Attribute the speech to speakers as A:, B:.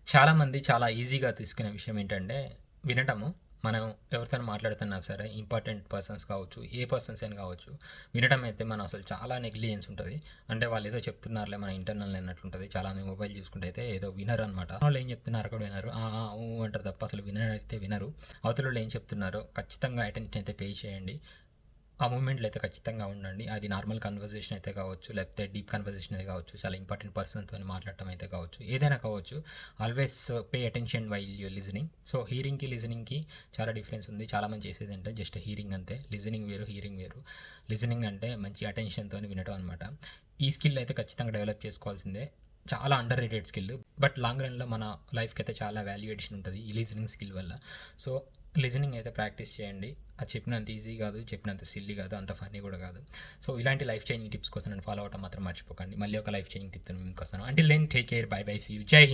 A: చాలామంది చాలా ఈజీగా తీసుకునే విషయం ఏంటంటే వినటము. మనం ఎవరితోని మాట్లాడుతున్నా సరే ఇంపార్టెంట్ పర్సన్స్ కావచ్చు, ఏ పర్సన్స్ అయినా కావచ్చు. వినటం అయితే మనం అసలు చాలా నెగ్లిజెన్స్ ఉంటది. అంటే వాళ్ళేదో చెప్తున్నారులే మన ఇంటర్నల్ అన్నట్లుంటది. చాలామంది మొబైల్ చూసుకుంటే అయితే ఏదో వినరనమాట. వాళ్ళు ఏం చెప్తున్నారు కూడా వినరు. ఆ! ఆ! ఊ అంటారు తప్ప అసలు వినరైతే వినరు. అవతలోళ్ళు ఏం చెప్తున్నారో ఖచ్చితంగా అటెన్షన్ అయితే పే చేయండి. ఆ మూమెంట్‌లో అయితే ఖచ్చితంగా ఉండండి. అది నార్మల్ కన్వర్జేషన్ అయితే కావచ్చు, లేకపోతే డీప్ కన్వర్జేషన్ అయితే కావచ్చు, చాలా ఇంపార్టెంట్ పర్సన్‌తోని మాట్లాడటం అయితే కావచ్చు, ఏదైనా కావచ్చు. Always pay attention while your listening. So, హియరింగ్‌కి, లిజనింగ్‌కి చాలా డిఫరెన్స్ ఉంది. చాలామంది చేసేదంటే జస్ట్ హియరింగ్ అంతే. లిజనింగ్ వేరు, హియరింగ్ వేరు. లిజనింగ్ అంటే మంచి అటెన్షన్‌తోని వినడం అనమాట. ఈ స్కిల్ అయితే ఖచ్చితంగా డెవలప్ చేసుకోవాల్సిందే. చాలా underrated skill. But long రన్‌లో మన లైఫ్‌కి అయితే చాలా వాల్యూ అడిషన్ ఉంటది ఈ లిజనింగ్ స్కిల్ వల్ల. సో, లిజనింగ్ అయితే ప్రాక్టీస్ చేయండి. అది చెప్పినంత ఈజీ కాదు, చెప్పినంత సిల్లీ కాదు, అంత ఫన్నీ కూడా కాదు. సో ఇలాంటి లైఫ్ చేంజింగ్ టిప్స్ కోసం నన్ను ఫాలో అవ్వడం మాత్రం మర్చిపోకండి. మళ్ళీ ఒక లైఫ్ చేంజింగ్ టిప్తో ముందుకు వస్తాను. Until then take care, bye bye, see you, Jai Hind.